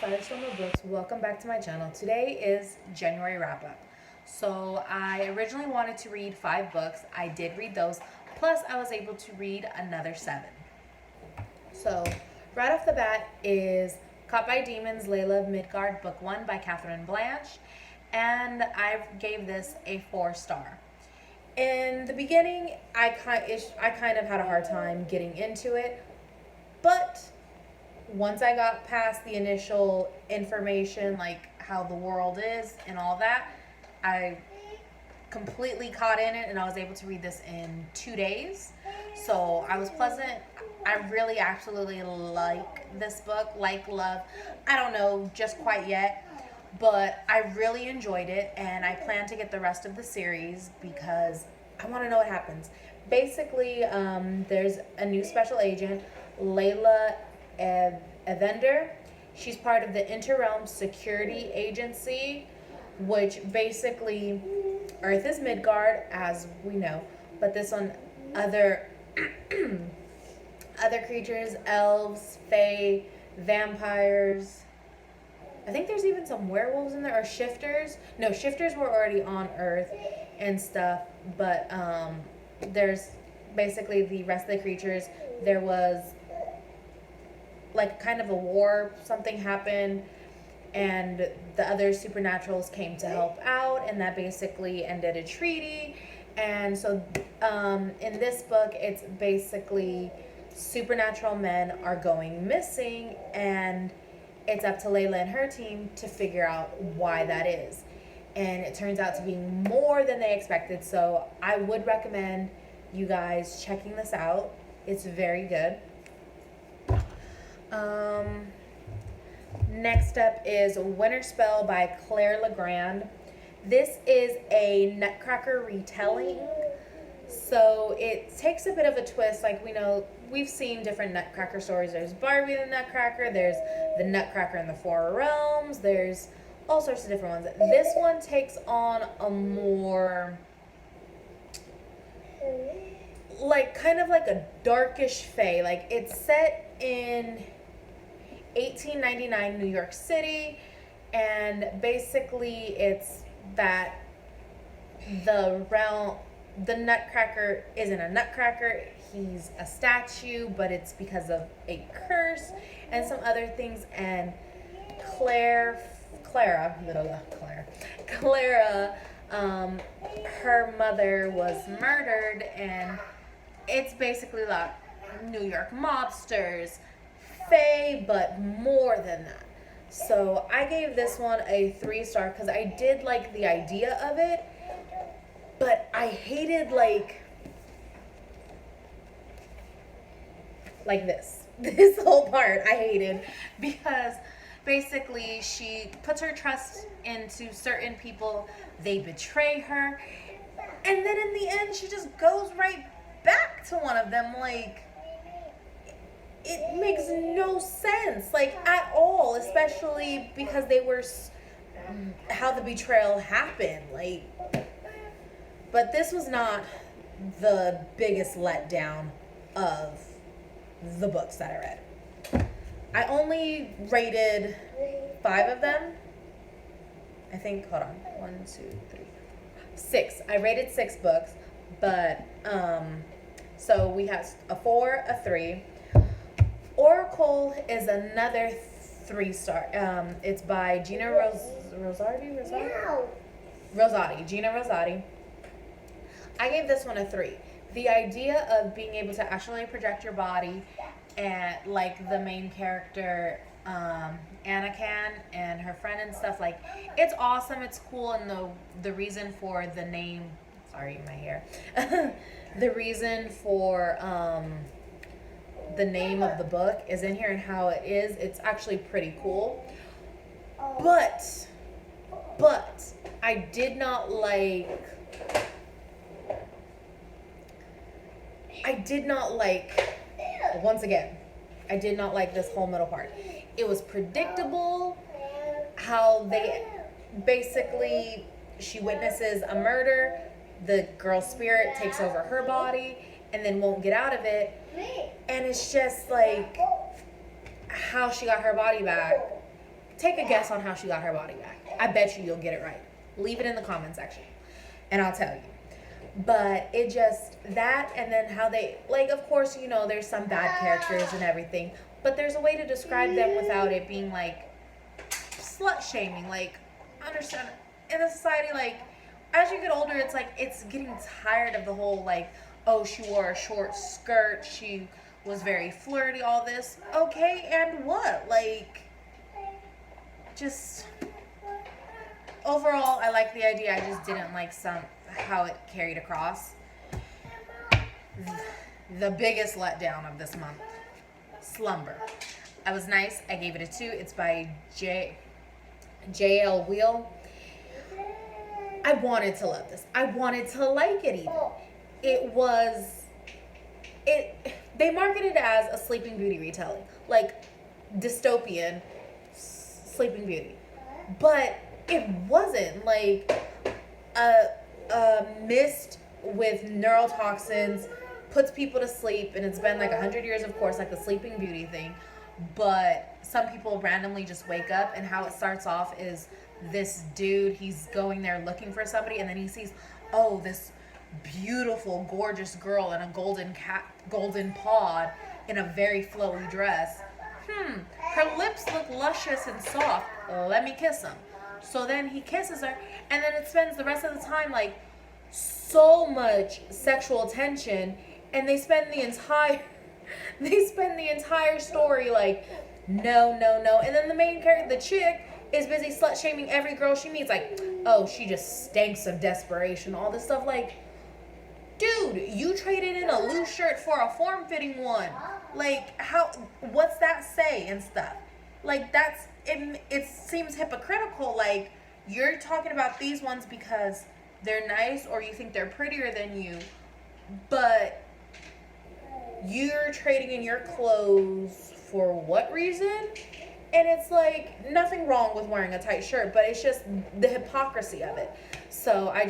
Slumber books. Welcome back to my channel. Today is January wrap up. So I originally wanted to read 5 books. I did read those. Plus I was able to read another 7. So right off the bat is Caught by Demons, Layla of Midgard, book 1 by Catherine Blanche. And I gave this a 4-star. In the beginning, I kind of had a hard time getting into it. But once I got past the initial information, like how the world is and all that, I completely caught in it and I was able to read this in 2 days. So I was pleasant. I really absolutely like this book, like love. I don't know just quite yet, but I really enjoyed it and I plan to get the rest of the series because I want to know what happens. Basically, there's a new special agent, Layla Evander. She's part of the Interrealm Security Agency, which basically Earth is Midgard, as we know, but this one other other creatures, elves, fae, vampires. I think there's even some werewolves in there, or shifters. No, shifters were already on Earth and stuff, but there's basically the rest of the creatures. There was like kind of a war, something happened, and the other supernaturals came to help out, and that basically ended a treaty. And so in this book, it's basically supernatural men are going missing, and it's up to Layla and her team to figure out why that is. And it turns out to be more than they expected, so I would recommend you guys checking this out. It's very good. Next up is Winter Spell by Claire Legrand. This is a Nutcracker retelling, so it takes a bit of a twist. Like, we know, we've seen different Nutcracker stories. There's Barbie the Nutcracker, there's the Nutcracker in the Four Realms, there's all sorts of different ones. This one takes on a more, like, kind of like a darkish fae. Like, it's set in 1899 New York City, and basically it's that the Nutcracker isn't a Nutcracker, he's a statue, but it's because of a curse and some other things. And Clara, her mother was murdered, and it's basically like New York mobsters, fae, but more than that. So I gave this one a 3-star because I did like the idea of it, but I hated like this whole part I hated, because basically she puts her trust into certain people, they betray her, and then in the end she just goes right back to one of them. Like, it makes no sense, like, at all, especially because they were how the betrayal happened. Like, but this was not the biggest letdown of the books that I read. I only rated 5 of them. I think, hold on, 1, 2, 3, 6. I rated 6 books, but so we have a 4, a 3. Oracle is another 3-star. It's by Gina Rosati. Gina Rosati. I gave this one a 3. The idea of being able to actually project your body, and like the main character, Anna can, and her friend and stuff, like, it's awesome, it's cool, and the reason for the name, sorry, my hair, the reason for the name of the book is in here and how it is. It's actually pretty cool. But I did not like once again, I did not like this whole middle part. It was predictable how they basically, she witnesses a murder, the girl's spirit takes over her body and then won't get out of it. And it's just like how she got her body back Take a guess on how she got her body back. I bet you'll get it right. Leave it in the comment section and I'll tell you. But it just, that, and then how they, like, of course, you know, there's some bad characters and everything, but there's a way to describe them without it being like slut shaming. Like, understand, in a society, like, as you get older, it's like, it's getting tired of the whole, like, oh, she wore a short skirt, she was very flirty, all this. Okay, and what? Like, just, overall, I like the idea. I just didn't like how it carried across. The biggest letdown of this month, Slumber. I was nice. I gave it a 2. It's by J.L. Wheel. I wanted to love this. I wanted to like it even. They marketed it as a Sleeping Beauty retelling. Like, dystopian Sleeping Beauty. But it wasn't. Like, a mist with neurotoxins puts people to sleep, and it's been like 100 years, of course, like the Sleeping Beauty thing. But some people randomly just wake up, and how it starts off is this dude, he's going there looking for somebody, and then he sees, oh, this beautiful, gorgeous girl in a golden pod in a very flowy dress. Her lips look luscious and soft. Let me kiss them. So then he kisses her, and then it spends the rest of the time like so much sexual tension, and they spend the entire story like no, and then the main character, the chick, is busy slut shaming every girl she meets, like, oh, she just stinks of desperation, all this stuff. Like, dude, you traded in a loose shirt for a form-fitting one. Like, what's that say and stuff? Like, it seems hypocritical. Like, you're talking about these ones because they're nice or you think they're prettier than you, but you're trading in your clothes for what reason? And it's like, nothing wrong with wearing a tight shirt, but it's just the hypocrisy of it. So I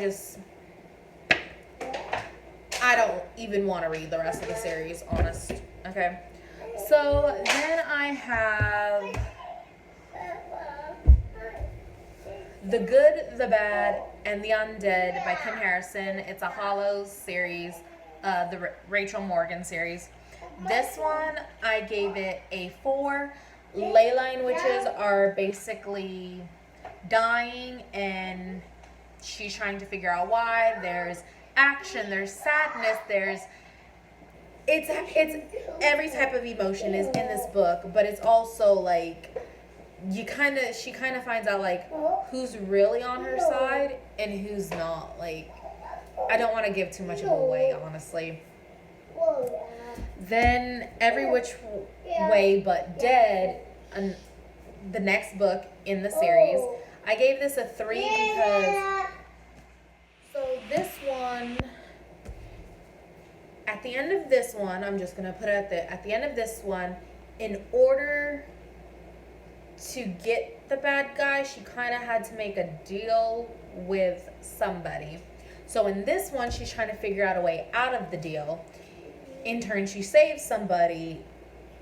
don't even want to read the rest of the series, honest. Okay. So then I have The Good, the Bad, and the Undead by Kim Harrison. It's a Hollows series, the Rachel Morgan series. This one, I gave it a 4. Ley line witches are basically dying, and she's trying to figure out why. There's action, there's sadness, it's every type of emotion is in this book, but it's also like she kind of finds out like who's really on her side and who's not. Like, I don't want to give too much of away, honestly. Then Every Which Way But Dead, the next book in the series, I gave this a 3 because this one, at the end of this one, I'm just going to put it at the end of this one, in order to get the bad guy, she kind of had to make a deal with somebody. So in this one, she's trying to figure out a way out of the deal. In turn, she saves somebody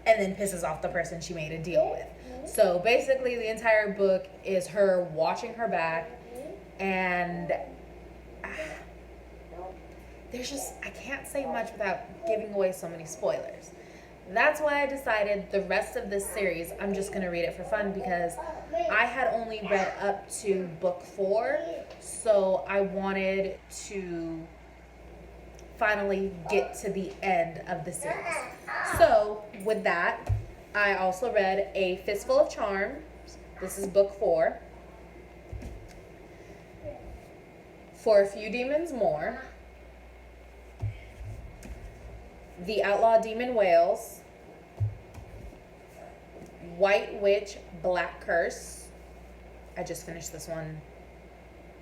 and then pisses off the person she made a deal with. So basically, the entire book is her watching her back, and I can't say much without giving away so many spoilers. That's why I decided the rest of this series, I'm just going to read it for fun, because I had only read up to book 4, so I wanted to finally get to the end of the series. So with that, I also read A Fistful of Charm. This is book 4. For a Few Demons More. The Outlaw Demon Whales. White Witch Black Curse. I just finished this one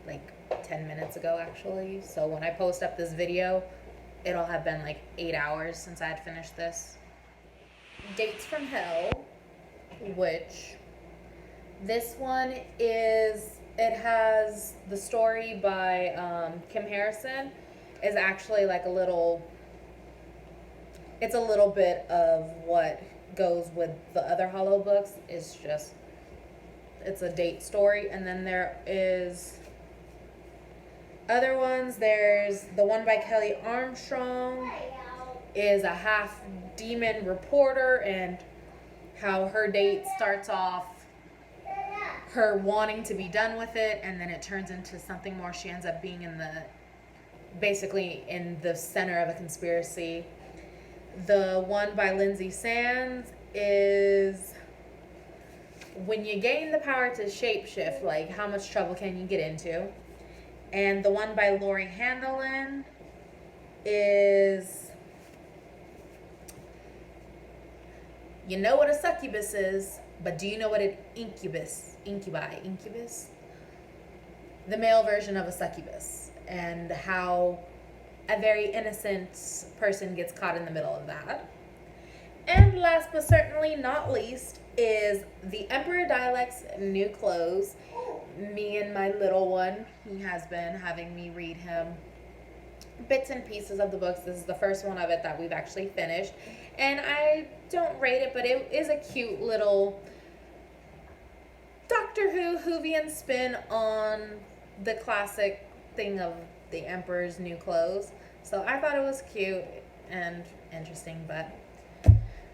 like 10 minutes ago, actually. So when I post up this video, it'll have been like 8 hours since I had finished this. Dates from Hell, which this one is, it has the story by Kim Harrison, is actually like it's a little bit of what goes with the other Hollow books. It's just It's a date story. And then there is other ones. There's the one by Kelly Armstrong, is a half demon reporter, and how her date starts off her wanting to be done with it, and then it turns into something more. She ends up being basically in the center of a conspiracy. The one by Lindsay Sands is when you gain the power to shapeshift, like how much trouble can you get into? And the one by Lori Handelin is, you know what a succubus is, but do you know what an incubus? Incubus? The male version of a succubus, and how a very innocent person gets caught in the middle of that. And last but certainly not least is The Emperor Dialect's New Clothes. Me and my little one, he has been having me read him bits and pieces of the books. This is the first one of it that we've actually finished. And I don't rate it, but it is a cute little Doctor Whovian spin on the classic thing of the Emperor's New Clothes. So I thought it was cute and interesting, but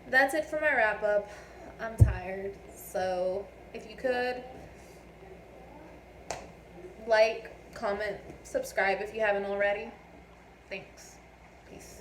that's it for my wrap up. I'm tired. So if you could like, comment, subscribe if you haven't already. Thanks. Peace.